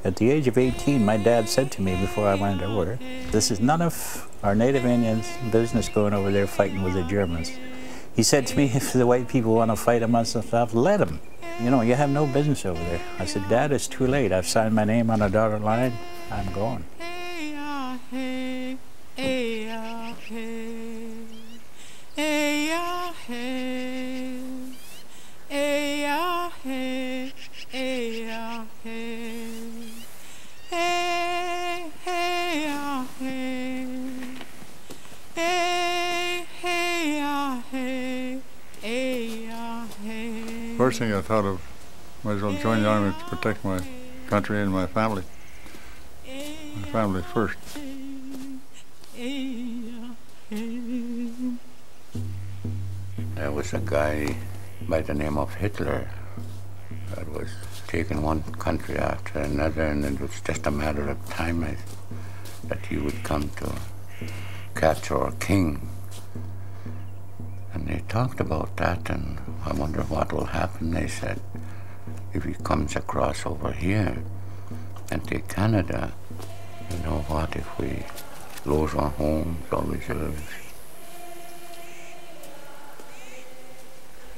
At the age of 18, my dad said to me before I went to war, "This is none of our native Indians' business going over there fighting with the Germans." He said to me, if the white people want to fight amongst themselves, let them. You know, you have no business over there. I said, Dad, it's too late. I've signed my name on a dotted line. I'm going. First thing I thought of, might as well join the army to protect my country and my family. My family first. There was a guy by the name of Hitler that was taking one country after another, and it was just a matter of time that he would come to capture our king. And they talked about that, and I wonder what will happen. They said, if he comes across over here and take Canada, you know what, if we lose our homes, our reserves.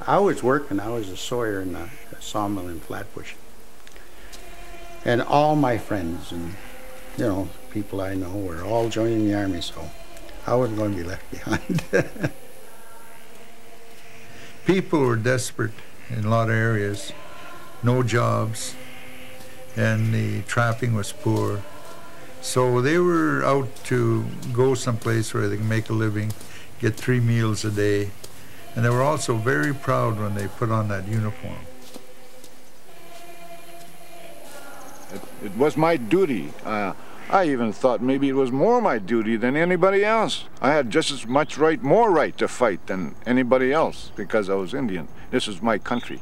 I was working, I was a sawyer in a sawmill in Flatbush. And all my friends and, you know, people I know were all joining the army, so I wasn't going to be left behind. People were desperate in a lot of areas, no jobs, and the trapping was poor. So they were out to go someplace where they can make a living, get 3 meals a day, and they were also very proud when they put on that uniform. It was my duty. I even thought maybe it was more my duty than anybody else. I had just as much right, more right to fight than anybody else because I was Indian. This is my country.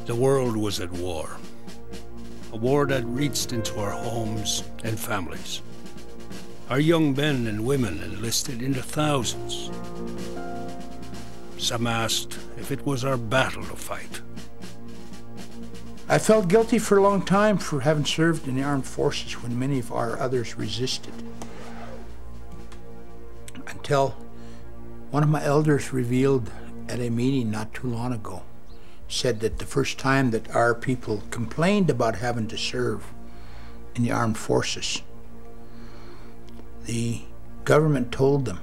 The world was at war, a war that reached into our homes and families. Our young men and women enlisted in the thousands. Some asked if it was our battle to fight. I felt guilty for a long time for having served in the armed forces when many of our others resisted. Until one of my elders revealed at a meeting not too long ago, said that the first time that our people complained about having to serve in the armed forces, the government told them,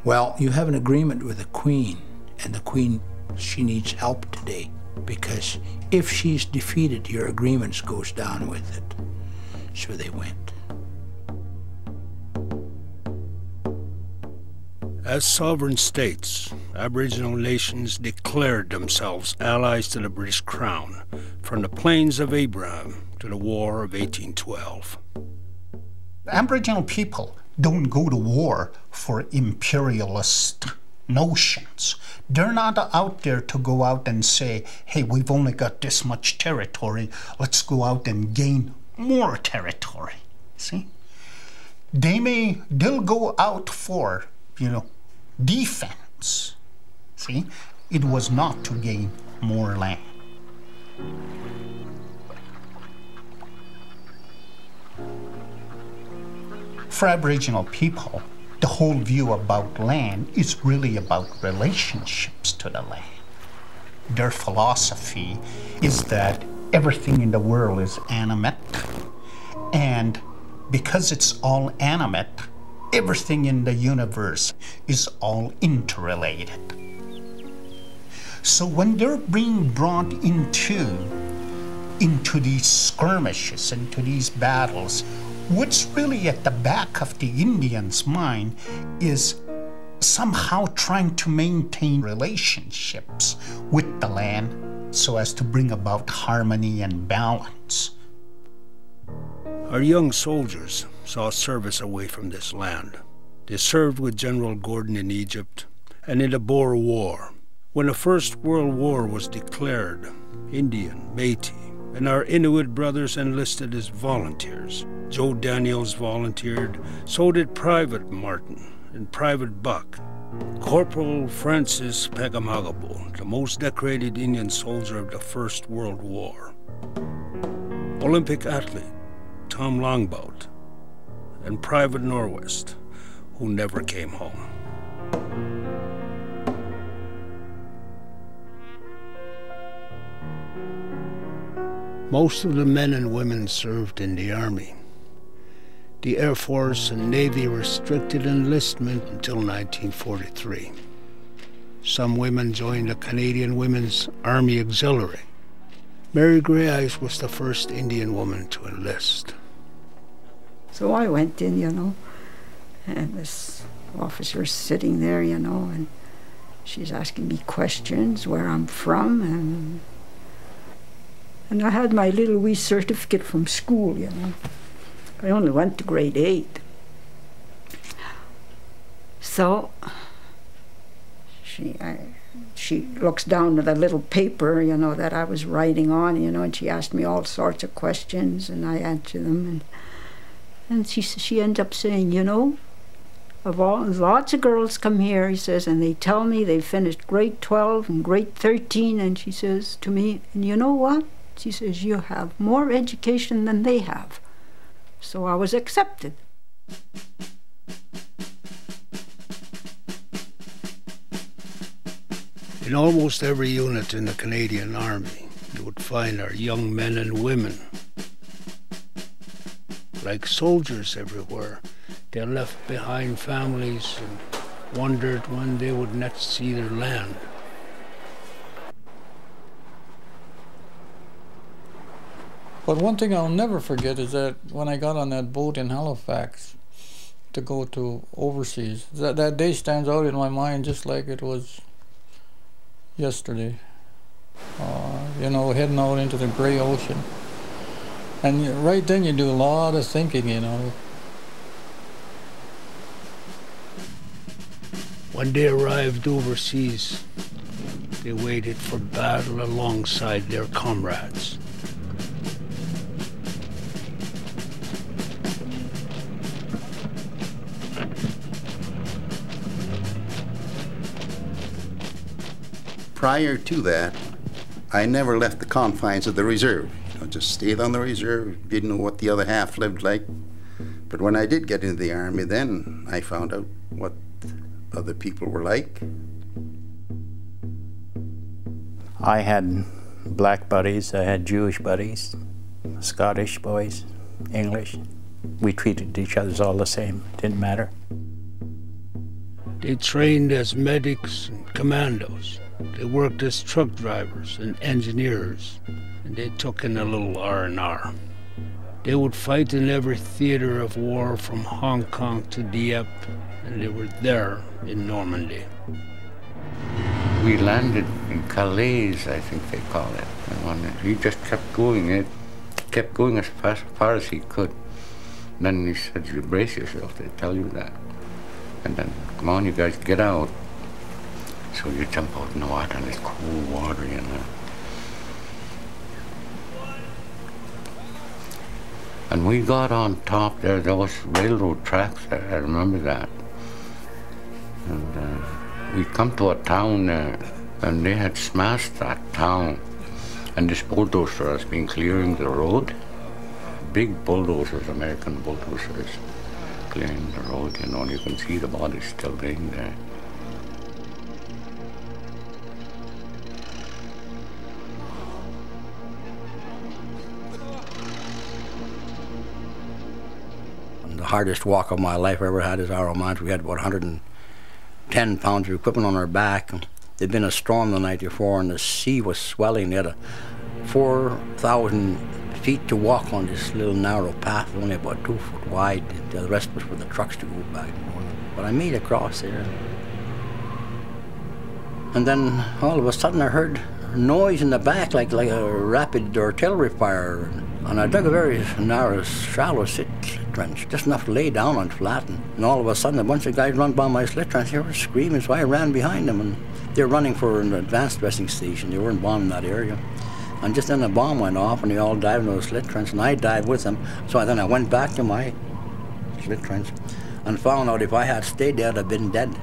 well, you have an agreement with the Queen, and the Queen, she needs help today, because if she's defeated, your agreements goes down with it. So they went. As sovereign states, Aboriginal nations declared themselves allies to the British Crown, from the Plains of Abraham to the War of 1812. Aboriginal people don't go to war for imperialist notions. They're not out there to go out and say, hey, we've only got this much territory, let's go out and gain more territory. See? They'll go out for, defense. See? It was not to gain more land. For Aboriginal people, the whole view about land is really about relationships to the land. Their philosophy is that everything in the world is animate, and because it's all animate, everything in the universe is all interrelated. So when they're being brought into these skirmishes, into these battles, what's really at the back of the Indian's mind is somehow trying to maintain relationships with the land so as to bring about harmony and balance. Our young soldiers saw service away from this land. They served with General Gordon in Egypt and in the Boer War. When the First World War was declared, Indian, Métis, and our Inuit brothers enlisted as volunteers. Joe Daniels volunteered, so did Private Martin and Private Buck. Corporal Francis Pegamagabo, the most decorated Indian soldier of the First World War. Olympic athlete Tom Longboat, and Private Norwest, who never came home. Most of the men and women served in the Army. The Air Force and Navy restricted enlistment until 1943. Some women joined the Canadian Women's Army Auxiliary. Mary Grey Eyes was the first Indian woman to enlist. So I went in, you know, and this officer's sitting there, you know, and she's asking me questions, where I'm from, and I had my little wee certificate from school, you know. I only went to grade 8. So she looks down at the little paper, you know, that I was writing on, you know, and she asked me all sorts of questions, and I answered them, and she ended up saying, you know, lots of girls come here, he says, and they tell me they finished grade 12 and grade 13, and she says to me, and you know what? She says, you have more education than they have. So I was accepted. In almost every unit in the Canadian Army, you would find our young men and women. Like soldiers everywhere, they left behind families and wondered when they would next see their land. But one thing I'll never forget is that when I got on that boat in Halifax to go to overseas, that day stands out in my mind just like it was yesterday. You know, heading out into the gray ocean. And right then you do a lot of thinking, you know. When they arrived overseas, they waited for battle alongside their comrades. Prior to that, I never left the confines of the reserve. You know, just stayed on the reserve, didn't know what the other half lived like. But when I did get into the Army, then I found out what other people were like. I had black buddies, I had Jewish buddies, Scottish boys, English. We treated each other all the same, didn't matter. They trained as medics and commandos. They worked as truck drivers and engineers, and they took in a little R&R. They would fight in every theater of war from Hong Kong to Dieppe, and they were there in Normandy. We landed in Calais, I think they call it. And he just kept going. It kept going as far as he could. And then he said, you brace yourself, they tell you that. And then, come on, you guys, get out. So you jump out in the water, and it's cool water, you know. And we got on top there was railroad tracks there, I remember that. And we come to a town there, and they had smashed that town. And this bulldozer has been clearing the road. Big bulldozers, American bulldozers, clearing the road, you know, and you can see the bodies still laying there. The hardest walk of my life I ever had is our mines. We had about 110 pounds of equipment on our back. There'd been a storm the night before, and the sea was swelling. They had 4,000 feet to walk on this little narrow path, only about 2 foot wide. The rest was for the trucks to go back. But I made it across there. And then all of a sudden I heard a noise in the back like a rapid artillery fire. And I dug a very narrow, shallow slit trench, just enough to lay down and flatten. And all of a sudden a bunch of guys run by my slit trench. They were screaming, so I ran behind them. And they were running for an advanced dressing station. They weren't bombing that area. And just then the bomb went off and they all dived into the slit trench, and I dived with them. So then I went back to my slit trench and found out if I had stayed there, I'd have been dead.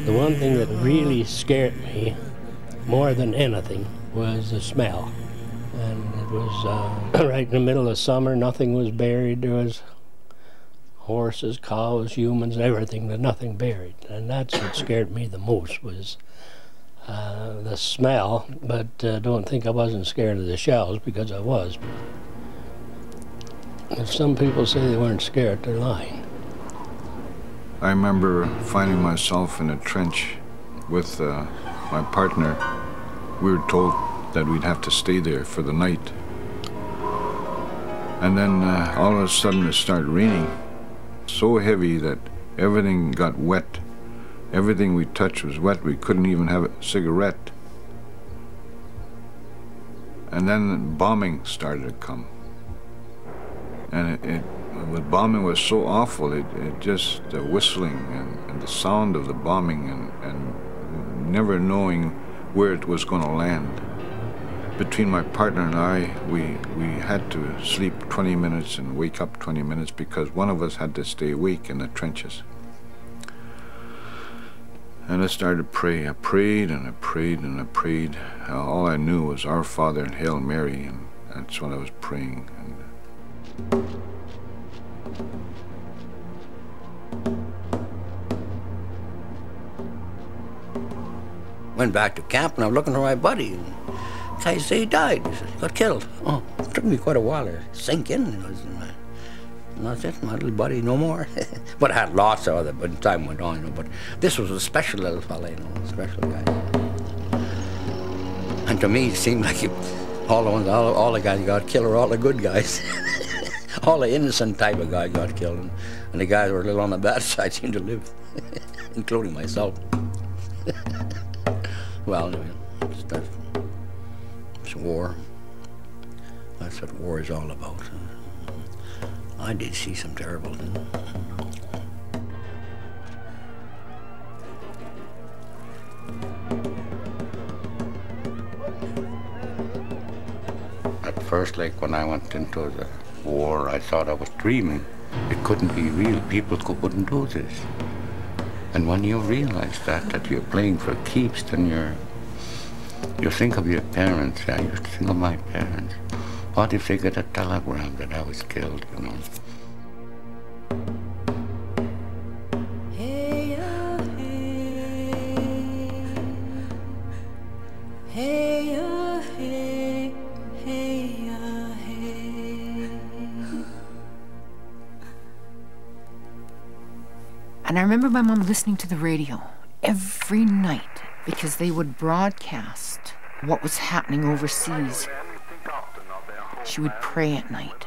The one thing that really scared me more than anything was the smell. And it was right in the middle of summer, nothing was buried. There was horses, cows, humans, everything, but nothing buried. And that's what scared me the most, was the smell. But don't think I wasn't scared of the shells, because I was. If some people say they weren't scared, they're lying. I remember finding myself in a trench with my partner. We were told that we'd have to stay there for the night. And then all of a sudden it started raining so heavy that everything got wet. Everything we touched was wet. We couldn't even have a cigarette. And then bombing started to come. And the bombing was so awful, it just, the whistling and the sound of the bombing and never knowing where it was going to land. Between my partner and I, we had to sleep 20 minutes and wake up 20 minutes because one of us had to stay awake in the trenches. And I started to pray. I prayed and I prayed and I prayed. All I knew was Our Father and Hail Mary, and that's what I was praying. Went back to camp and I'm looking for my buddy. And the guy said he died. He said, he got killed. Oh, it took me quite a while to sink in. And that's it, my little buddy, no more. But I had lots of other, but time went on, you know. But this was a special little fella, you know, a special guy. And to me, it seemed like all the guys got killed were all the good guys. All the innocent type of guys got killed. And the guys who were a little on the bad side seemed to live, including myself. Well, anyway, it's war. That's what war is all about. I did see some terrible things. At first, like when I went into the war, I thought I was dreaming. It couldn't be real. People couldn't do this. And when you realize that you're playing for keeps, then you think of your parents. I used to think of my parents. What if they get a telegram that I was killed, you know? And I remember my mom listening to the radio every night because they would broadcast what was happening overseas. She would pray at night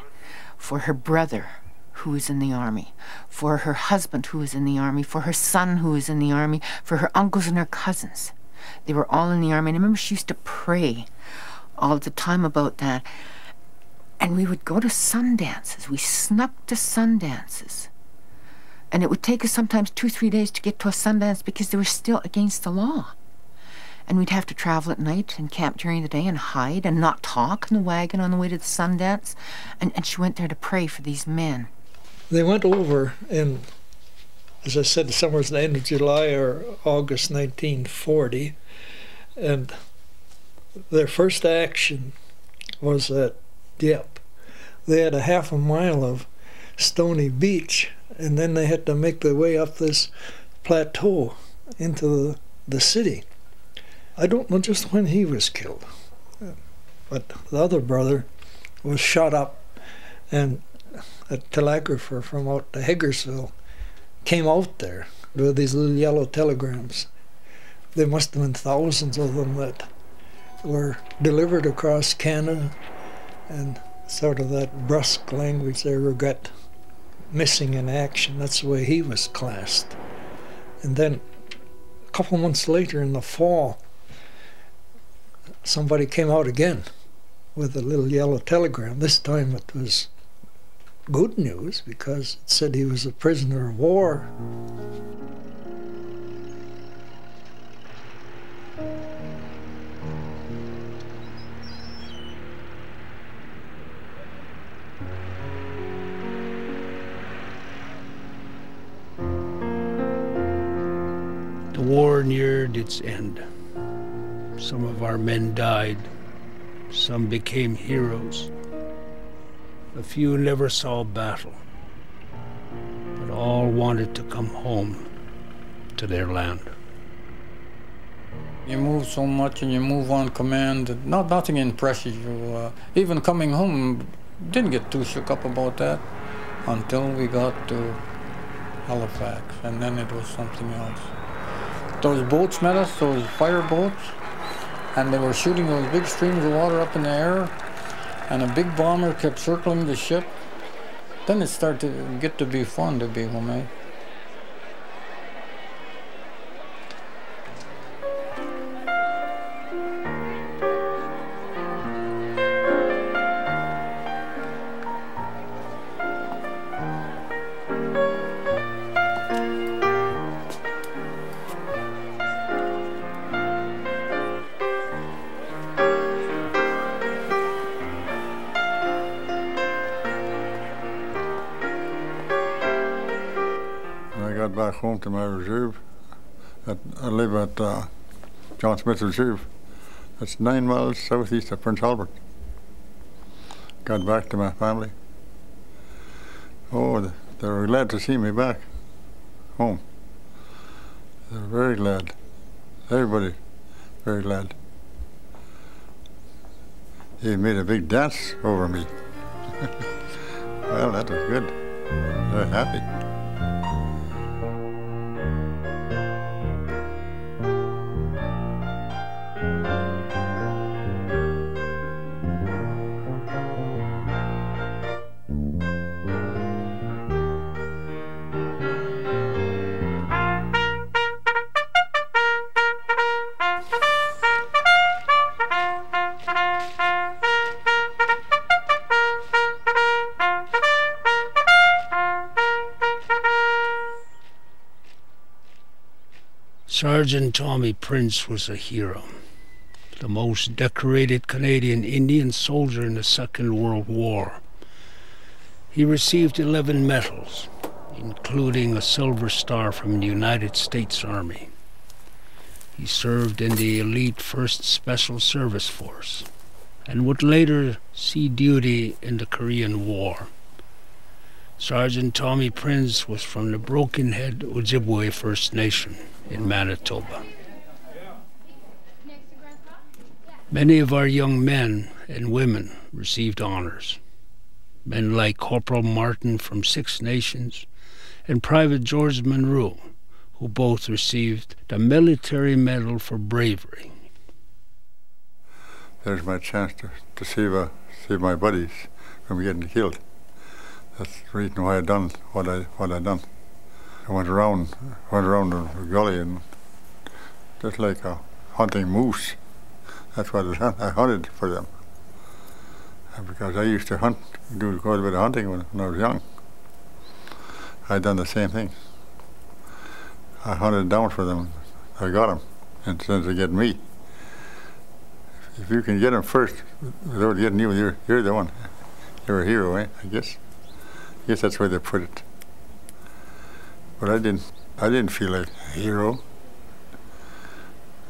for her brother who was in the army, for her husband who was in the army, for her son who was in the army, for her uncles and her cousins. They were all in the army. And I remember she used to pray all the time about that. And we would go to sun dances. We snuck to sun dances. And it would take us sometimes 2 or 3 days to get to a Sundance because they were still against the law. And we'd have to travel at night and camp during the day and hide and not talk in the wagon on the way to the Sundance. And she went there to pray for these men. They went over in, as I said, somewhere at the end of July or August 1940. And their first action was at Dieppe. They had a half a mile of stony beach, and then they had to make their way up this plateau into the city. I don't know just when he was killed, but the other brother was shot up, and a telegrapher from out to Hagersville came out there with these little yellow telegrams. There must have been thousands of them that were delivered across Canada, and sort of that brusque language they regret missing in action. That's the way he was classed. And then a couple months later in the fall, somebody came out again with a little yellow telegram. This time it was good news because it said he was a prisoner of war. The war neared its end. Some of our men died. Some became heroes. A few never saw battle, but all wanted to come home to their land. You move so much and you move on command that nothing impresses you. Even coming home, didn't get too shook up about that until we got to Halifax, and then it was something else. Those boats met us, those fire boats, and they were shooting those big streams of water up in the air, and a big bomber kept circling the ship. Then it started to get to be fun to be home, eh? Back home to my reserve. I live at John Smith Reserve. That's 9 miles southeast of Prince Albert. Got back to my family. Oh, they were glad to see me back home. They were very glad. Everybody very glad. They made a big dance over me. Well, that was good. They were happy. Sergeant Tommy Prince was a hero, the most decorated Canadian Indian soldier in the Second World War. He received 11 medals, including a Silver Star from the United States Army. He served in the elite 1st Special Service Force and would later see duty in the Korean War. Sergeant Tommy Prince was from the Broken Head Ojibwe First Nation in Manitoba. Many of our young men and women received honors. Men like Corporal Martin from Six Nations and Private George Monroe, who both received the Military Medal for Bravery. There's my chance to save my buddies from getting killed. That's the reason why I done what I done. I went around the gully and just like hunting moose. That's what I hunted for them. Because I used to do quite a bit of hunting when I was young. I done the same thing. I hunted down for them. I got them, and since they get me. If you can get them first without getting you, you're the one. You're a hero, eh? I guess that's where they put it. But I didn't feel like a hero.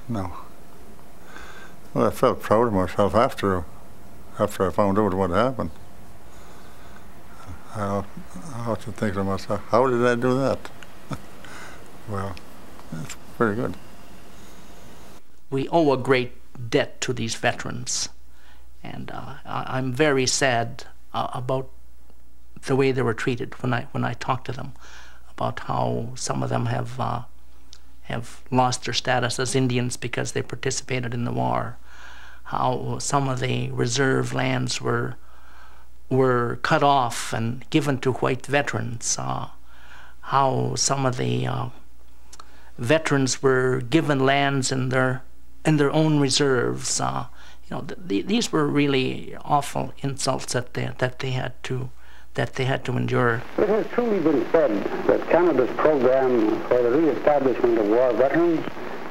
No. Well, I felt proud of myself after I found out what happened. I I have to think to myself, how did I do that? Well, that's pretty good. We owe a great debt to these veterans, and I'm very sad about the way they were treated when I talked to them, about how some of them have lost their status as Indians because they participated in the war, how some of the reserve lands were cut off and given to white veterans, how some of the veterans were given lands in their own reserves. These were really awful insults that they had to endure. It has truly been said that Canada's program for the re-establishment of war veterans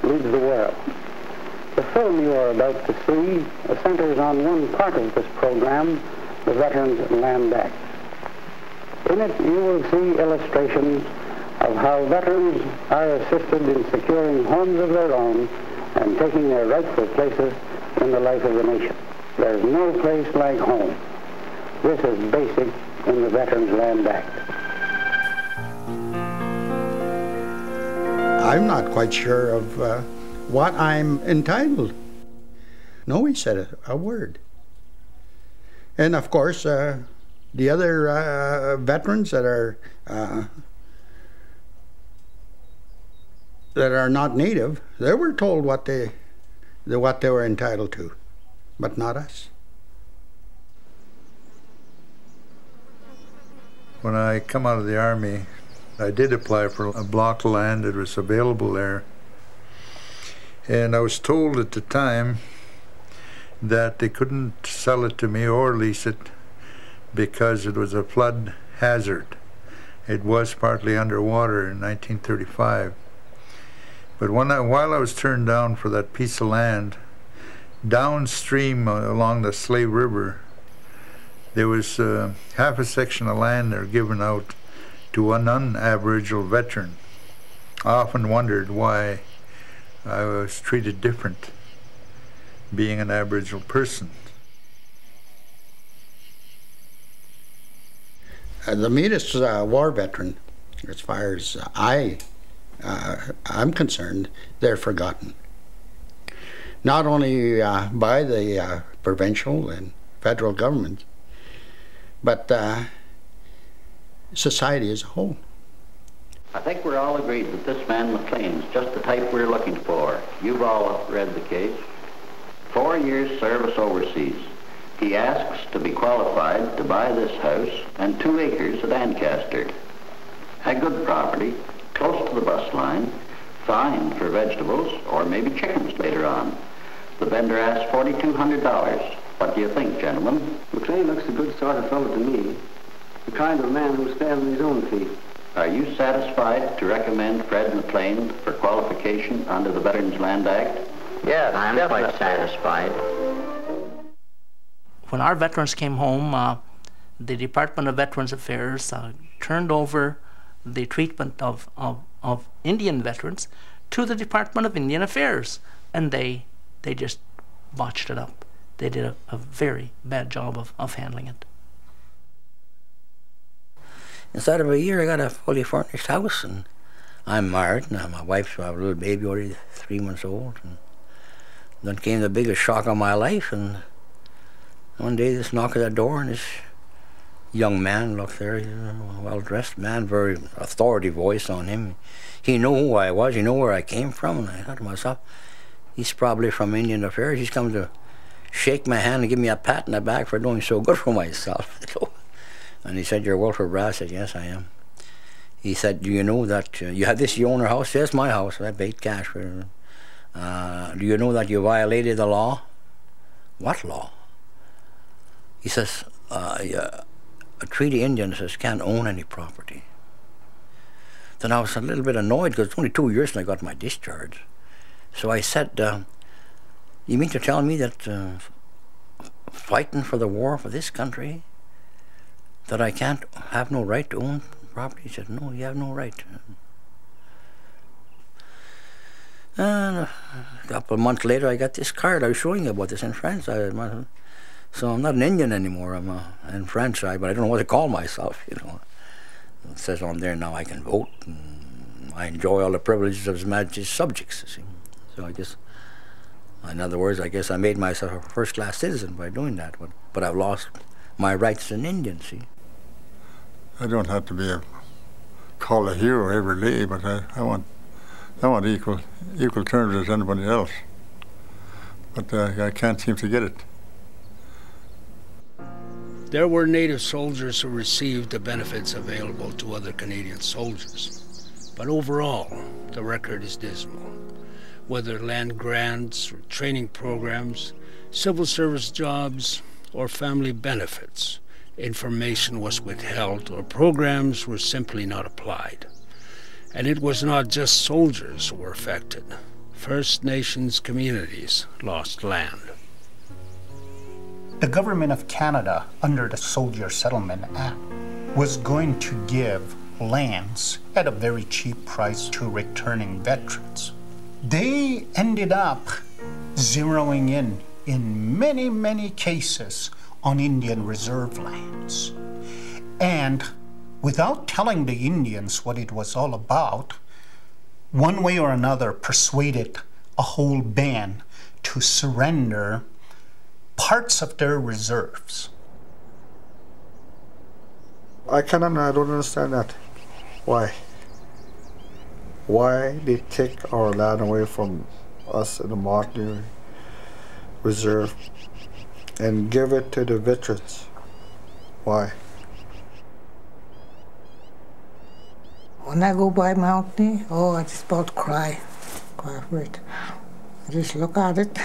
leads the world. The film you are about to see centers on one part of this program, the Veterans Land Act. In it, you will see illustrations of how veterans are assisted in securing homes of their own and taking their rightful places in the life of the nation. There's no place like home. This is basic in the Veterans Land Act. I'm not quite sure of what I'm entitled. No, he said a word. And of course, the other veterans that are not Native, they were told what they were entitled to, but not us. When I come out of the Army, I did apply for a block of land that was available there. And I was told at the time that they couldn't sell it to me or lease it because it was a flood hazard. It was partly underwater in 1935. But while I was turned down for that piece of land, downstream along the Slave River, there was half a section of land there given out to an un-Aboriginal veteran. I often wondered why I was treated different being an Aboriginal person. The meanest war veteran, as far as I'm concerned, they're forgotten. Not only by the provincial and federal government, but society as a whole. I think we're all agreed that this man McLean's just the type we're looking for. You've all read the case. 4 years service overseas. He asks to be qualified to buy this house and 2 acres at Ancaster. A good property, close to the bus line, fine for vegetables or maybe chickens later on. The vendor asks $4,200. What do you think, gentlemen? McLean looks a good sort of fellow to me. The kind of man who stands on his own feet. Are you satisfied to recommend Fred McLean for qualification under the Veterans Land Act? Yes, I'm quite satisfied. When our veterans came home, the Department of Veterans Affairs turned over the treatment of Indian veterans to the Department of Indian Affairs, and they just botched it up. They did a very bad job of handling it. Inside of a year, I got a fully furnished house, and I'm married, and my wife's a little baby, already 3 months old. And then came the biggest shock of my life, and one day this knock at the door, and this young man looked there, a well-dressed man, very authority voice on him. He knew who I was, he knew where I came from, and I thought to myself, he's probably from Indian Affairs. He's come to shake my hand and give me a pat in the back for doing so good for myself. And he said, "You're Wilfred Brass." I said, "Yes, I am." He said, "Do you know that you have this, you own your house?" "Yes, my house." I paid cash for it. "Do you know that you violated the law?" "What law?" He says, a treaty Indian says can't own any property. Then I was a little bit annoyed because it's only 2 years since I got my discharge. So I said, "You mean to tell me that fighting for the war for this country, that I can't have no right to own property?" He said, "No, you have no right." And a couple of months later, I got this card. I was showing you about this in France. So I'm not an Indian anymore. I'm in French, but I don't know what to call myself, you know. It says on there now I can vote, and I enjoy all the privileges of His Majesty's subjects, you see. So I guess, in other words, I guess I made myself a first-class citizen by doing that, but I've lost my rights as an Indian, see. I don't have to be called a hero every day, but I want equal terms as anybody else. But I can't seem to get it. There were Native soldiers who received the benefits available to other Canadian soldiers. But overall, the record is dismal. Whether land grants, or training programs, civil service jobs, or family benefits, information was withheld or programs were simply not applied. And it was not just soldiers who were affected. First Nations communities lost land. The government of Canada, under the Soldier Settlement Act, was going to give lands at a very cheap price to returning veterans. They ended up zeroing in many, many cases, on Indian reserve lands. And without telling the Indians what it was all about, one way or another persuaded a whole band to surrender parts of their reserves. I don't understand that. Why? Why they take our land away from us in the Martini Reserve and give it to the veterans? Why? When I go by Mountain, I just about cry for it. I just look at it.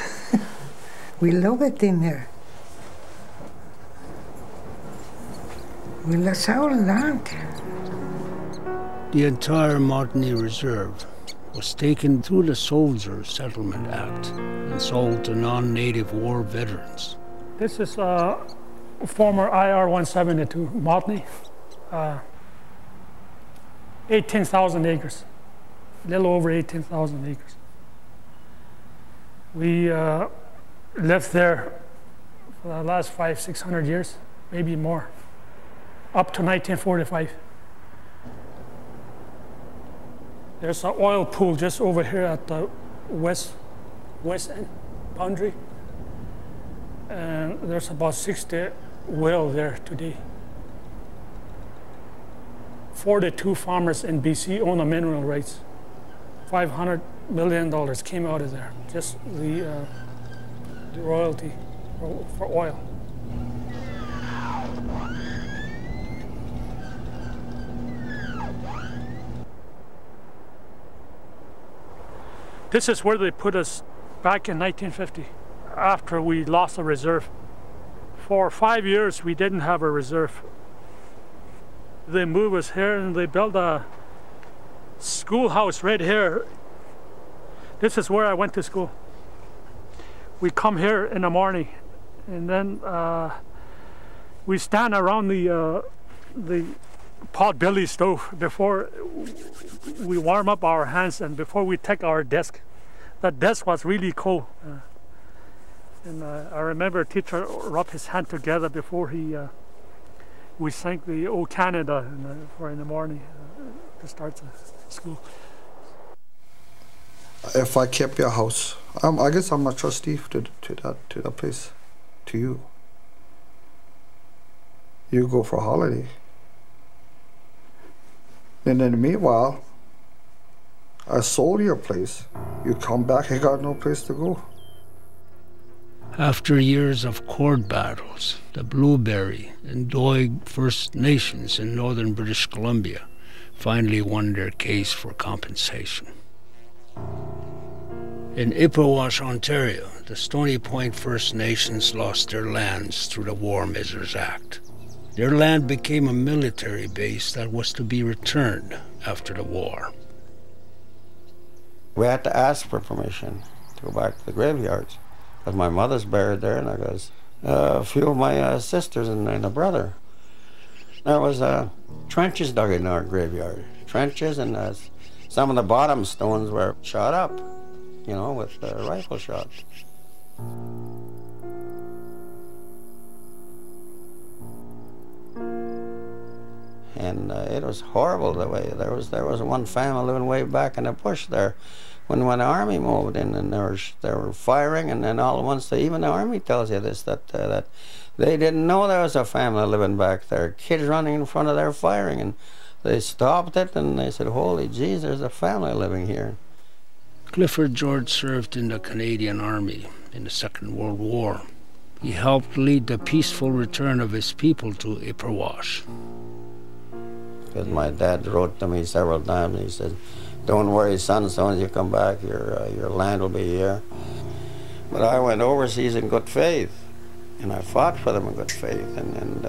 We love it in there. We love our land. The entire Montney Reserve was taken through the Soldier Settlement Act and sold to non-native war veterans. This is former IR-172 Montney. 18,000 acres, a little over 18,000 acres. We lived there for the last 500-600 years, maybe more, up to 1945. There's an oil pool just over here at the west end boundary, and there's about 60 wells there today. 42 farmers in BC own the mineral rights. $500 million came out of there, just the royalty for oil. This is where they put us back in 1950, after we lost the reserve. For 5 years, we didn't have a reserve. They moved us here and they built a schoolhouse right here. This is where I went to school. We come here in the morning, and then we stand around the pot-belly stove before we warm up our hands and before we take our desk. That desk was really cold. And I remember a teacher rubbed his hand together before we sang the "O Canada" in the morning to start school. If I kept your house, I guess I'm a trustee to that place, to you. You go for a holiday. And in the meanwhile, I sold your place. You come back, I got no place to go. After years of court battles, the Blueberry and Doig First Nations in northern British Columbia finally won their case for compensation. In Ippewash, Ontario, the Stony Point First Nations lost their lands through the War Measures Act. Their land became a military base that was to be returned after the war. We had to ask for permission to go back to the graveyards, because my mother's buried there, and I got a few of my sisters and a brother. There was trenches dug in our graveyard. Trenches, and some of the bottom stones were shot up, you know, with rifle shots. And it was horrible the way, there was one family living way back in the bush there when the army moved in, and they were firing, and then all at once, even the army tells you this, that they didn't know there was a family living back there, kids running in front of their firing, and they stopped it and they said, holy jeez, there's a family living here. Clifford George served in the Canadian Army in the Second World War. He helped lead the peaceful return of his people to Ipperwash. Because my dad wrote to me several times, and he said, don't worry, son, as soon as you come back, your land will be here. But I went overseas in good faith, and I fought for them in good faith, and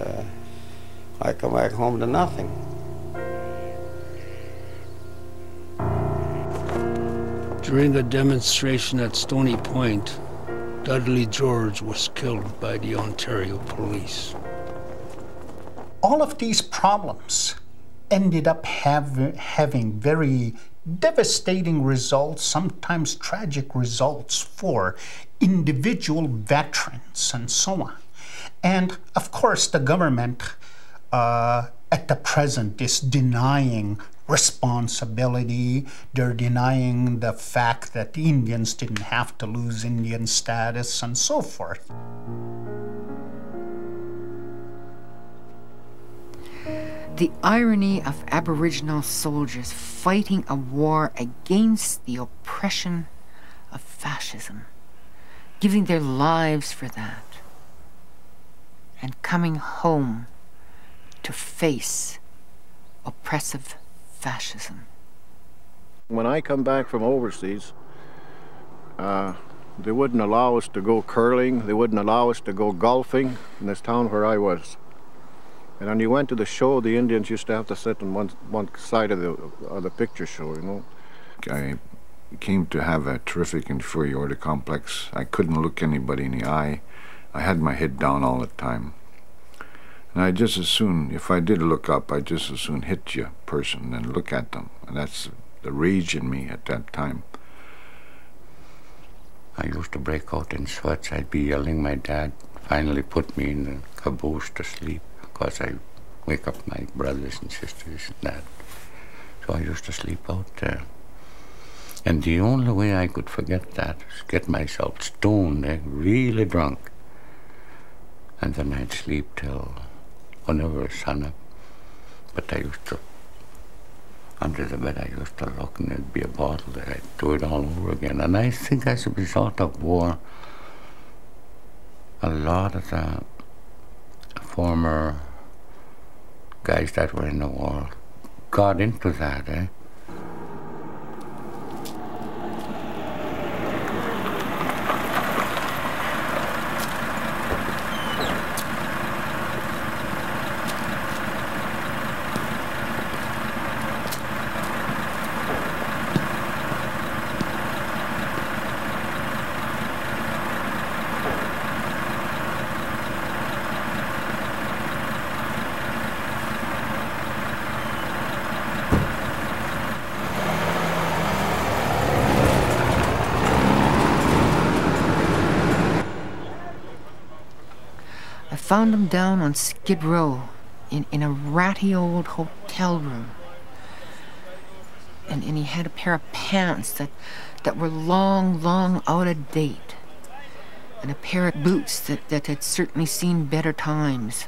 I come back home to nothing. During a demonstration at Stony Point, Dudley George was killed by the Ontario police. All of these problems ended up having very devastating results, sometimes tragic results for individual veterans and so on. And of course, the government at the present is denying responsibility. They're denying the fact that the Indians didn't have to lose Indian status and so forth. The irony of Aboriginal soldiers fighting a war against the oppression of fascism, giving their lives for that, and coming home to face oppressive fascism. When I come back from overseas, they wouldn't allow us to go curling, they wouldn't allow us to go golfing in this town where I was. And when you went to the show, the Indians used to have to sit on one side of the picture show, you know. I came to have a terrific inferiority complex. I couldn't look anybody in the eye. I had my head down all the time. And I just as soon, if I did look up, I'd just as soon hit you person than look at them. And that's the rage in me at that time. I used to break out in sweats. I'd be yelling. My dad finally put me in the caboose to sleep. Because I wake up my brothers and sisters and that. So I used to sleep out there. And the only way I could forget that was get myself stoned, really drunk. And then I'd sleep till whenever sun up. But I used to, under the bed I used to look and there'd be a bottle there. I'd do it all over again. And I think as a result of war, a lot of the former guys that were in the war got into that, Found him down on Skid Row in a ratty old hotel room. And he had a pair of pants that were long out of date. And a pair of boots that had certainly seen better times.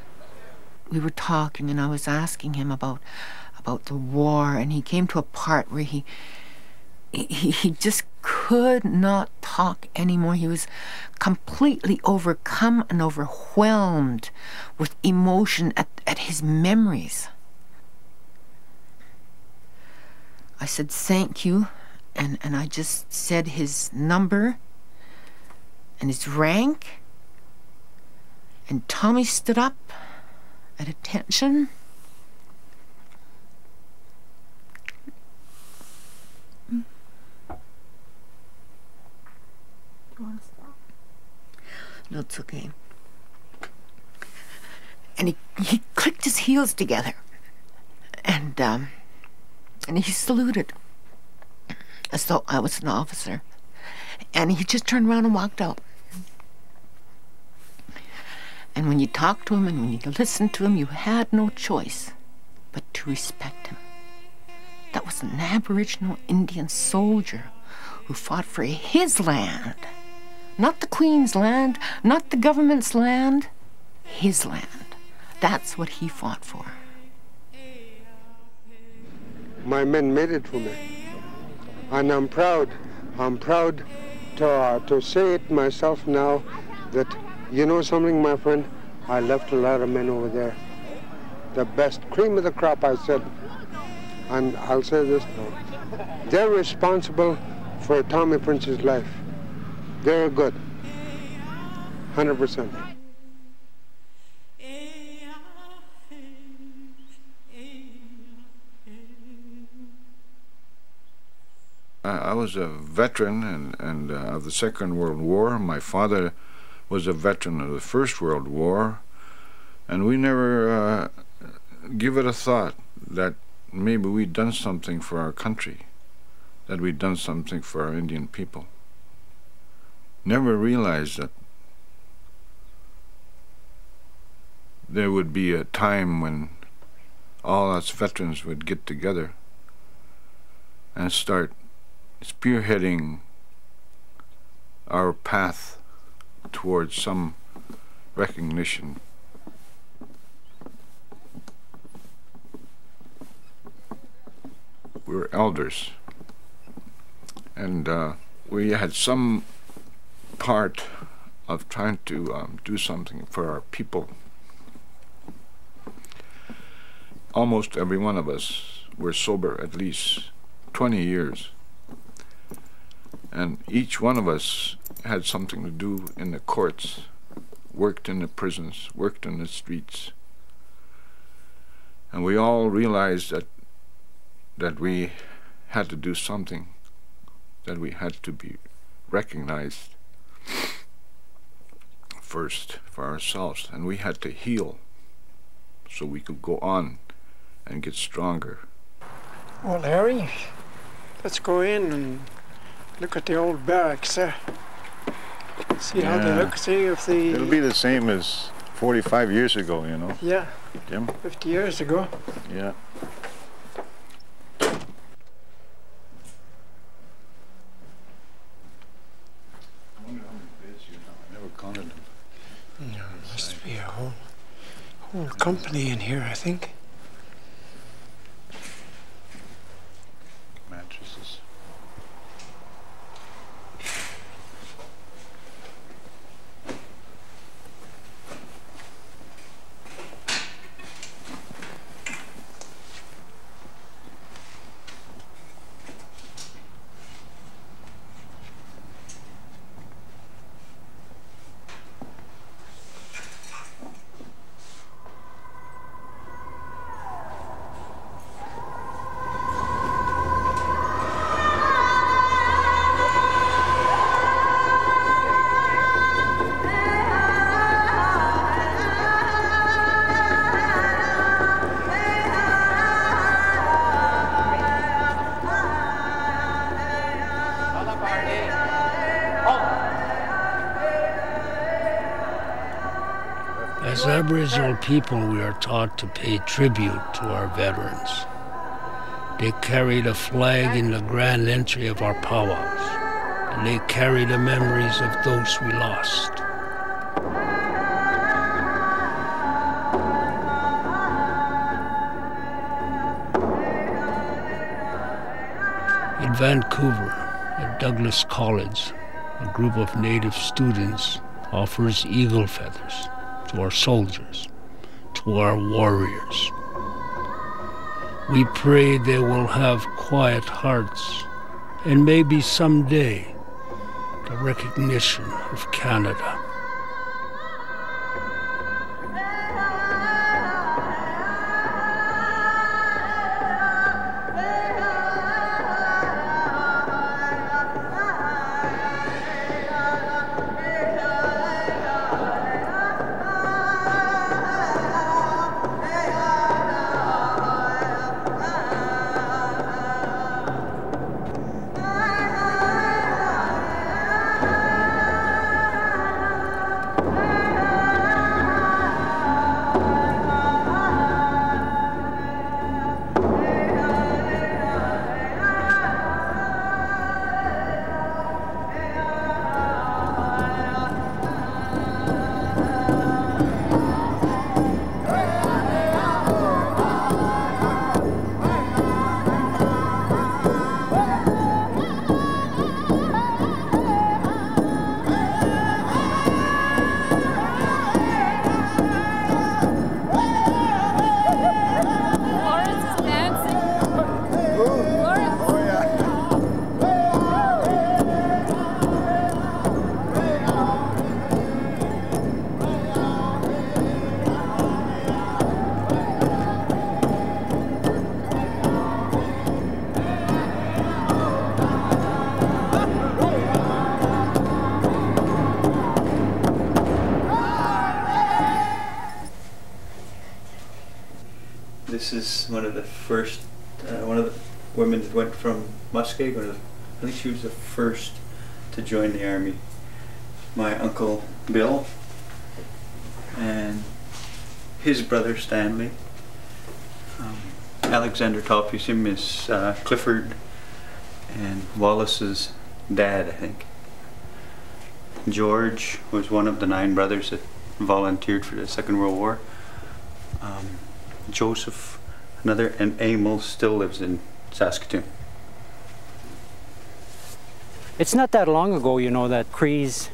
We were talking and I was asking him about the war, and he came to a part where he just could not talk anymore. He was completely overcome and overwhelmed with emotion at his memories. I said thank you, and I just said his number and his rank, and Tommy stood up at attention. No, it's okay. And he clicked his heels together, and he saluted as though I was an officer, and he just turned around and walked out. And when you talked to him and when you listened to him, you had no choice but to respect him. That was an Aboriginal Indian soldier who fought for his land. Not the Queen's land, not the government's land, his land. That's what he fought for. My men made it for me. And I'm proud. I'm proud to say it myself now that, you know something, my friend? I left a lot of men over there. The best cream of the crop, I said. And I'll say this now. They're responsible for Tommy Prince's life. They're good. 100%. I was a veteran and of the Second World War. My father was a veteran of the First World War, and we never give it a thought that maybe we'd done something for our country, that we'd done something for our Indian people. Never realized that there would be a time when all us veterans would get together and start spearheading our path towards some recognition. We were elders, and we had some part of trying to do something for our people. Almost every one of us were sober at least 20 years. And each one of us had something to do in the courts, worked in the prisons, worked in the streets. And we all realized that we had to do something, that we had to be recognized first for ourselves, and we had to heal so we could go on and get stronger. Well, Harry, let's go in and look at the old barracks there. See how they look, see if the... It'll be the same as 45 years ago, you know? Yeah, Jim? 50 years ago. Yeah. I wonder how many beds you have. I never counted them. There must be a whole company in here, I think. Mattresses. As Aboriginal people, we are taught to pay tribute to our veterans. They carry the flag in the grand entry of our powwows, and they carry the memories of those we lost. In Vancouver, at Douglas College, a group of Native students offers eagle feathers to our soldiers, to our warriors. We pray they will have quiet hearts and maybe someday the recognition of Canada. This is one of the first, one of the women that went from Muskeg. I think she was the first to join the army. My uncle Bill and his brother Stanley. Alexander Toppy's him is Clifford and Wallace's dad, I think. George was one of the 9 brothers that volunteered for the Second World War. Joseph, another, and Emil still lives in Saskatoon. It's not that long ago, you know, that Crees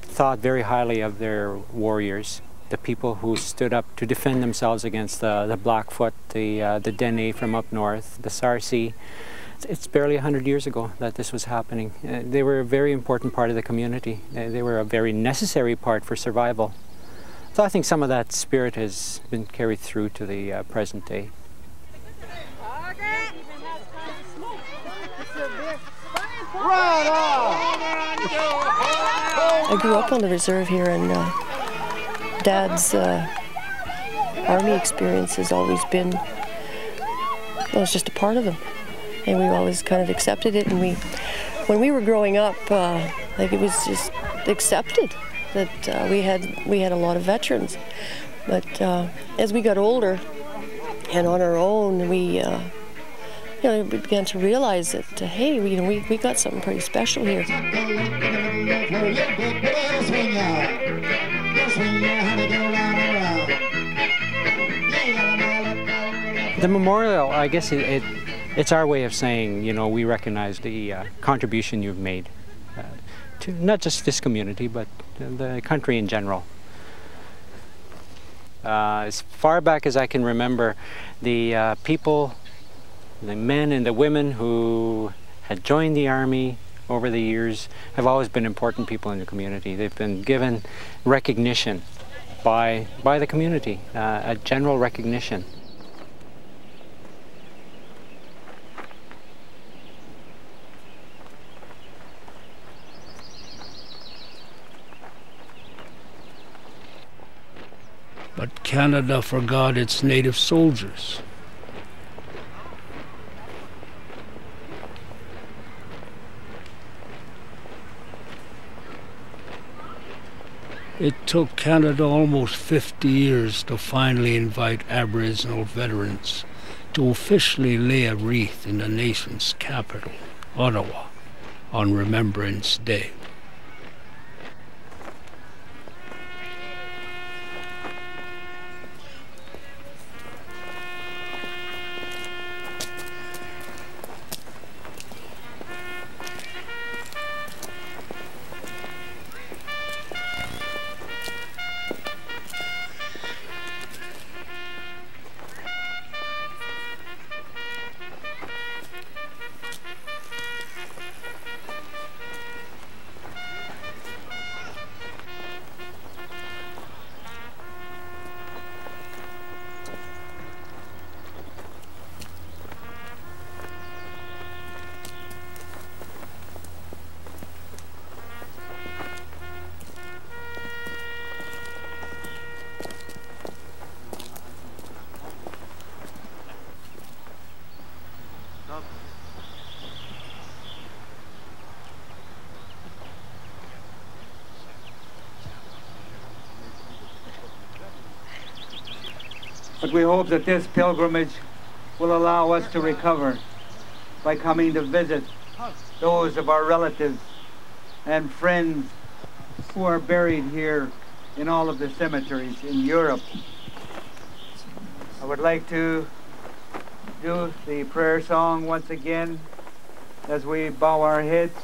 thought very highly of their warriors, the people who stood up to defend themselves against the Blackfoot, the Dene from up north, the Sarcee. It's barely 100 years ago that this was happening. They were a very important part of the community. They were a very necessary part for survival. So I think some of that spirit has been carried through to the present day. I grew up on the reserve here, and Dad's army experience has always been, well, it's just a part of him. And we've always kind of accepted it, and when we were growing up, like it was just accepted that we had a lot of veterans. But as we got older and on our own, we began to realize that hey, we got something pretty special here. The memorial, I guess it's our way of saying, you know, we recognize the contribution you've made to not just this community, but the country in general. As far back as I can remember, the people, the men and the women who had joined the army over the years have always been important people in the community. They've been given recognition by the community, a general recognition. But Canada forgot its native soldiers. It took Canada almost 50 years to finally invite Aboriginal veterans to officially lay a wreath in the nation's capital, Ottawa, on Remembrance Day. But we hope that this pilgrimage will allow us to recover by coming to visit those of our relatives and friends who are buried here in all of the cemeteries in Europe. I would like to do the prayer song once again as we bow our heads.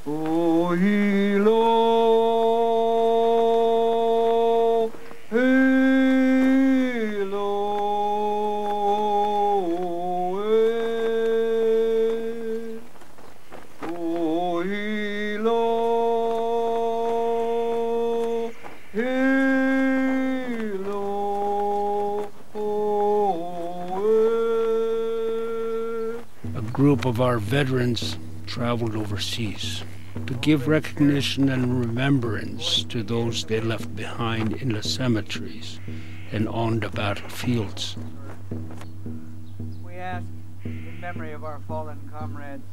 O Hilo, Hilo, O Hilo, Hilo, A group of our veterans traveled overseas to give recognition and remembrance to those they left behind in the cemeteries and on the battlefields. We ask in memory of our fallen comrades,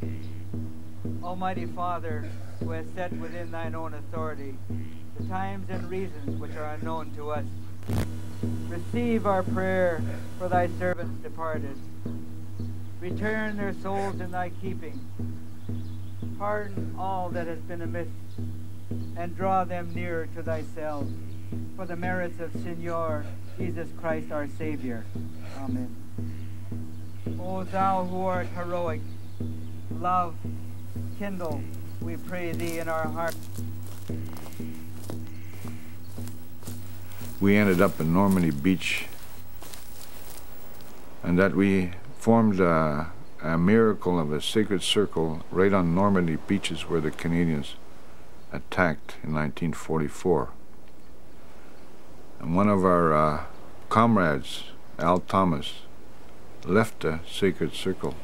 Almighty Father, who has set within thine own authority the times and reasons which are unknown to us, receive our prayer for thy servants departed. Return their souls in thy keeping. Pardon all that has been amiss, and draw them nearer to thyself, for the merits of Señor Jesus Christ our Savior. Amen. O thou who art heroic, love, kindle, we pray thee, in our hearts. We ended up in Normandy Beach, and that we formed a miracle of a sacred circle right on Normandy beaches where the Canadians attacked in 1944. And one of our comrades, Al Thomas, left the sacred circle.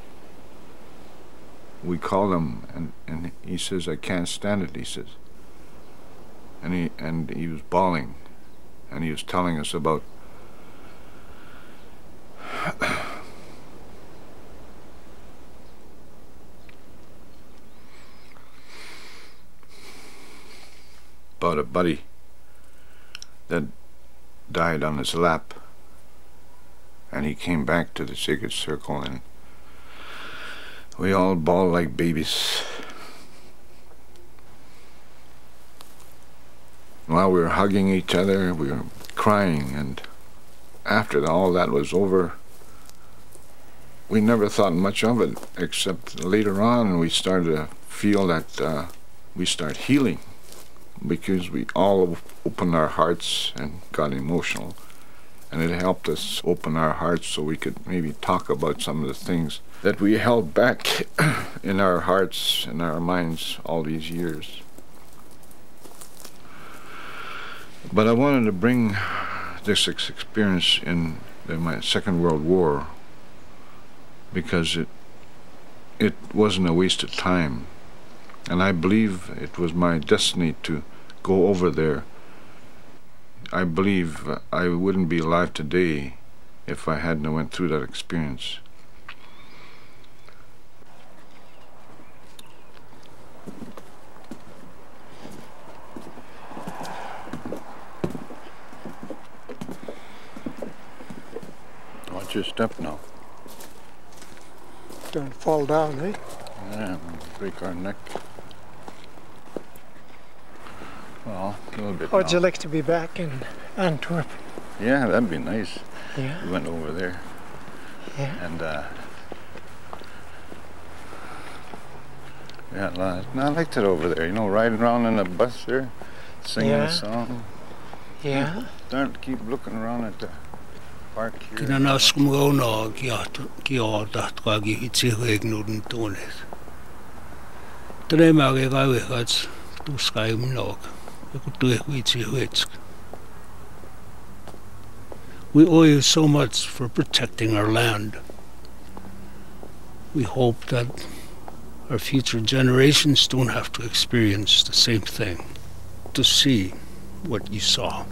We called him, and he says, "I can't stand it," he says. And he was bawling, and he was telling us about a buddy that died on his lap, and he came back to the sacred circle, and we all bawled like babies. While we were hugging each other, we were crying, and after all that was over, we never thought much of it, except later on we started to feel that we start healing, because we all opened our hearts and got emotional, and it helped us open our hearts so we could maybe talk about some of the things that we held back in our hearts and our minds all these years. But I wanted to bring this experience in my Second World War because it wasn't a waste of time, and I believe it was my destiny to go over there. I believe I wouldn't be alive today if I hadn't went through that experience. Watch your step now. Don't fall down, eh? Yeah, break our neck. Well, a little bit. How'd you like to be back in Antwerp? Yeah, that'd be nice. Yeah. We went over there. Yeah. And yeah, I liked it over there. You know, riding around in a bus there, singing a song. Yeah. Don't keep looking around at the park here. Kinanas kumgona kiota kagi hitsi nuden tones. Tremage gavehats tu skaimnog. We owe you so much for protecting our land. We hope that our future generations don't have to experience the same thing, to see what you saw.